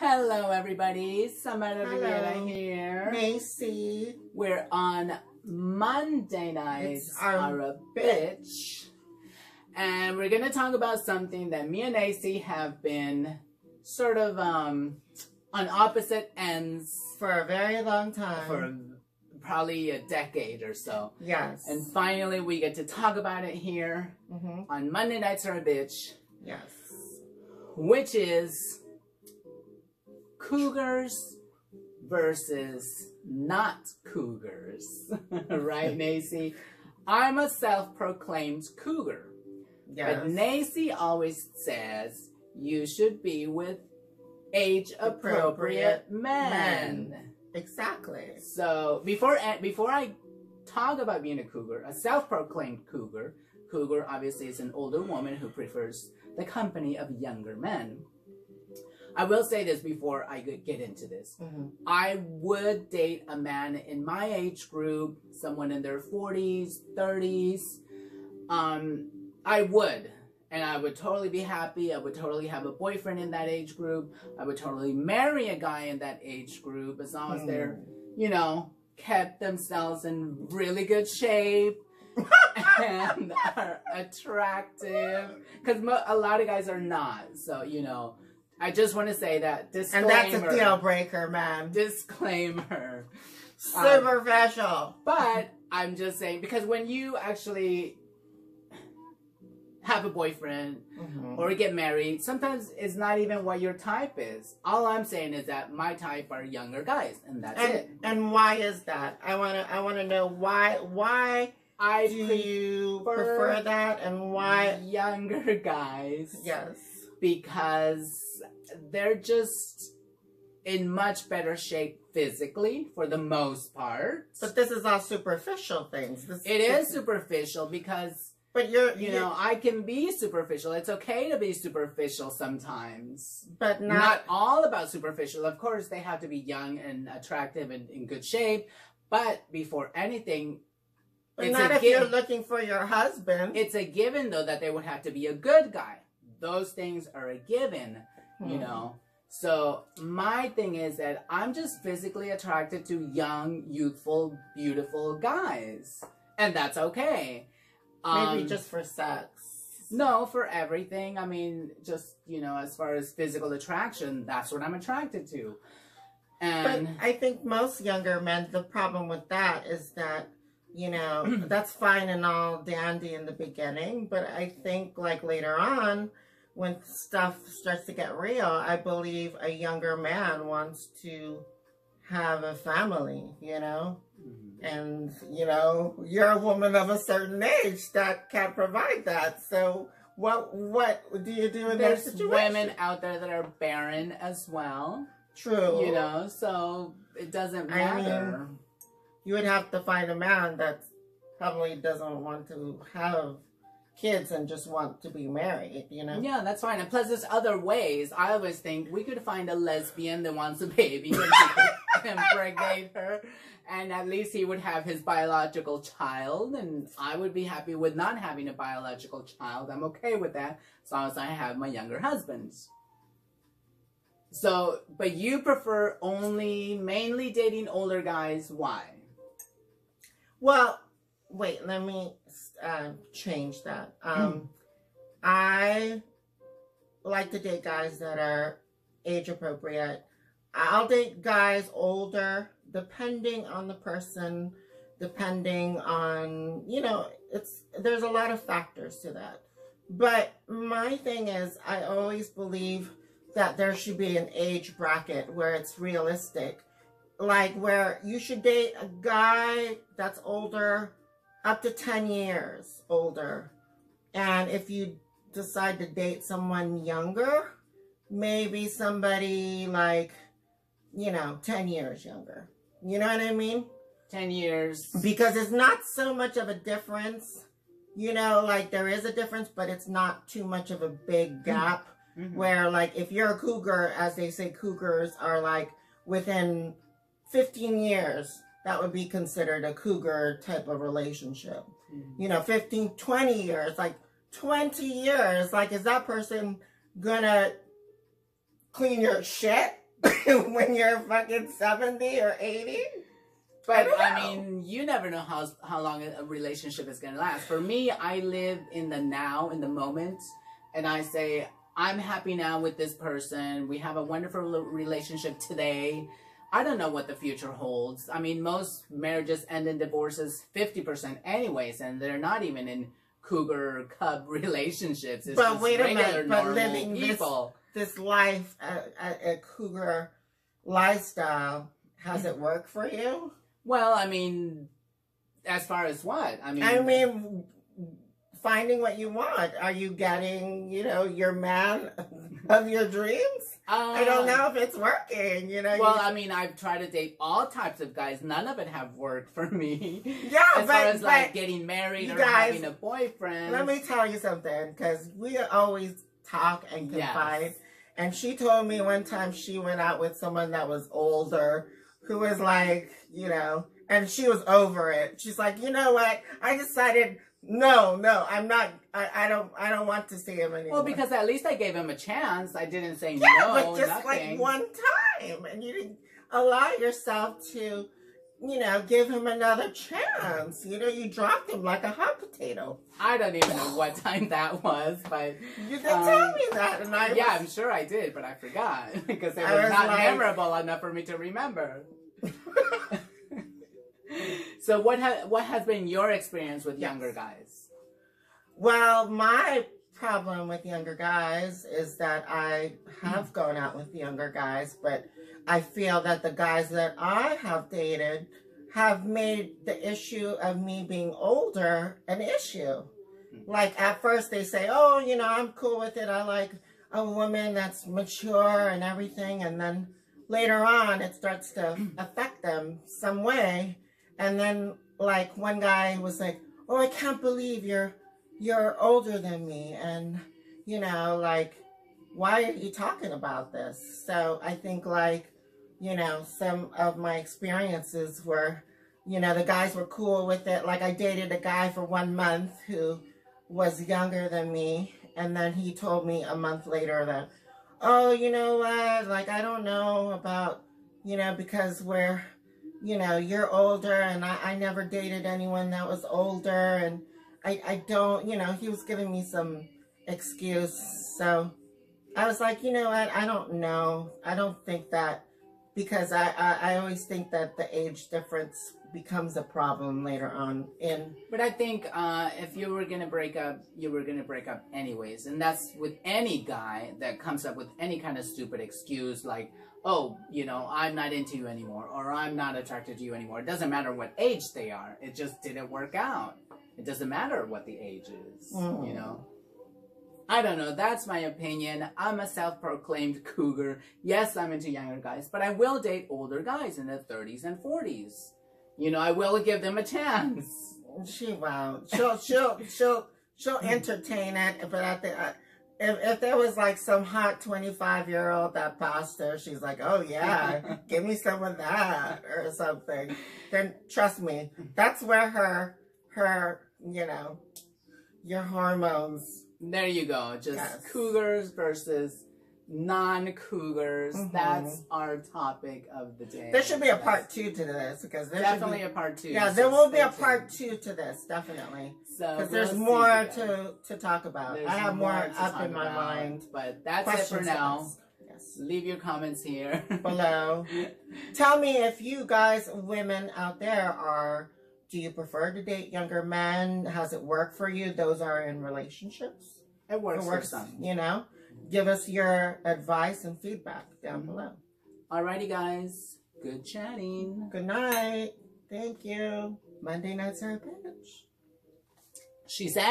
Hello, everybody. Samara Riviera here. Macy. We're on Monday nights. Are a bitch. And we're going to talk about something that me and AC have been sort of on opposite ends. For a very long time. For probably a decade or so. Yes. And finally, we get to talk about it here on Monday Nights Are a Bitch. Yes. Which is Cougars versus not Cougars. Right, Nacy? I'm a self-proclaimed Cougar. Yes. But Nacy always says you should be with age-appropriate men. Exactly. So before I talk about being a cougar, a self-proclaimed cougar obviously is an older woman who prefers the company of younger men. I will say this before I get into this. I would date a man in my age group, someone in their 40s, 30s. I would. And I would totally be happy. I would totally have a boyfriend in that age group. I would totally marry a guy in that age group as long as they're, you know, kept themselves in really good shape and are attractive. Because a lot of guys are not. So, you know, I just want to say that. Disclaimer. And that's a deal breaker, man. Disclaimer. Superficial. But I'm just saying, because when you actually have a boyfriend or get married, sometimes it's not even what your type is. All I'm saying is that my type are younger guys, and that's it. And why is that? I wanna know why do you prefer that, and why younger guys? Yes. Because they're just in much better shape physically for the most part. But this is all superficial things. It is superficial because but you know, I can be superficial. It's okay to be superficial sometimes. But not all about superficial. Of course, they have to be young and attractive and in good shape. But before anything, but not if you're looking for your husband. It's a given, though, that they would have to be a good guy. Those things are a given, you know. So my thing is that I'm just physically attracted to young, youthful, beautiful guys. And that's okay. Maybe just for sex. No, for everything. I mean, just, you know, as far as physical attraction, that's what I'm attracted to. And but I think most younger men, the problem with that is that, you know, that's fine and all dandy in the beginning, but I think like later on, when stuff starts to get real, I believe a younger man wants to have a family, you know? And, you know, you're a woman of a certain age that can't provide that. So what do you do in that situation? There's women out there that are barren as well. True. You know, so it doesn't matter. I mean, you would have to find a man that probably doesn't want to have kids and just want to be married, you know? Yeah, that's fine. And plus, there's other ways. I always think we could find a lesbian that wants a baby and impregnate her. And at least he would have his biological child. And I would be happy with not having a biological child. I'm okay with that as long as I have my younger husbands. So, but you prefer mainly dating older guys. Why? Well, wait, let me change that. I like to date guys that are age appropriate. I'll date guys older, depending on the person, depending on, you know, there's a lot of factors to that. But my thing is, I always believe that there should be an age bracket where it's realistic. Like where you should date a guy that's older, up to 10 years older. And if you decide to date someone younger, maybe somebody like, you know, 10 years younger. You know what I mean? 10 years. Because it's not so much of a difference. You know, like there is a difference, but it's not too much of a big gap. Where like if you're a cougar, as they say, cougars are like within 15 years, that would be considered a cougar type of relationship. You know, 15, 20 years, like 20 years, like is that person gonna clean your shit? when you're fucking 70 or 80? But I mean, you never know how long a relationship is going to last. For me, I live in the now, in the moment, and I say, I'm happy now with this person. We have a wonderful relationship today. I don't know what the future holds. I mean, most marriages end in divorces 50% anyways, and they're not even in cougar cub relationships. It's but wait a minute, but normal living people. this life, a cougar lifestyle, has it worked for you? Well, I mean, as far as what? I mean, finding what you want. Are you getting, your man of your dreams? I don't know if it's working, Well, I mean, I've tried to date all types of guys. None of it have worked for me. Yeah, as far as like getting married or having a boyfriend. Let me tell you something, because we always talk and confide. Yes. And she told me one time she went out with someone that was older, who was like, and she was over it. She's like, you know what? I decided, no, I'm not. I don't want to see him anymore. Well, because at least I gave him a chance. I didn't say no. Yeah, but just nothing. Like one time, and you didn't allow yourself to, give him another chance. You dropped him like a hot potato. I don't even know what time that was, but you did tell me that, and I'm sure I did, but I forgot because it was not memorable enough for me to remember. So what has been your experience with younger guys? Well, my problem with younger guys is that I have gone out with younger guys, but I feel that the guys that I have dated have made the issue of me being older an issue. Like at first they say, oh, I'm cool with it. I like a woman that's mature and everything. And then later on it starts to affect them some way. And then, like, one guy was like, oh, I can't believe you're older than me. And, like, why are you talking about this? So I think, like, some of my experiences were, the guys were cool with it. Like, I dated a guy for 1 month who was younger than me. And then he told me a month later that, oh, you know what? Like, I don't know about, because we're... you're older, and I never dated anyone that was older, and I don't, he was giving me some excuse. So I was like, you know what, I don't know. I don't think that, because I always think that the age difference becomes a problem later on in. But I think if you were going to break up, you were going to break up anyways. And that's with any guy that comes up with any kind of stupid excuse like, oh, I'm not into you anymore, or I'm not attracted to you anymore. It doesn't matter what age they are. It just didn't work out. It doesn't matter what the age is, I don't know. That's my opinion. I'm a self-proclaimed cougar. Yes, I'm into younger guys, but I will date older guys in their 30s and 40s. I will give them a chance. She won't. She'll entertain it, but I think if there was like some hot 25-year-old that passed her, she's like, oh yeah, give me some of that or something. Then trust me, that's where her your hormones. There you go. Just cougars versus non-cougars. That's our topic of the day. There should be a part 2 to this, because there definitely a part 2. Yeah, there will be a part 2 to this, definitely. So because there's more to talk about. I have more up in my mind. But that's it for now. Yes. Leave your comments here below. Tell me if you guys, women out there, do you prefer to date younger men? Has it worked for you? Those are in relationships. It works for some. Give us your advice and feedback down below. Alrighty, guys. Good chatting. Good night. Thank you. Monday nights are a bitch. She said.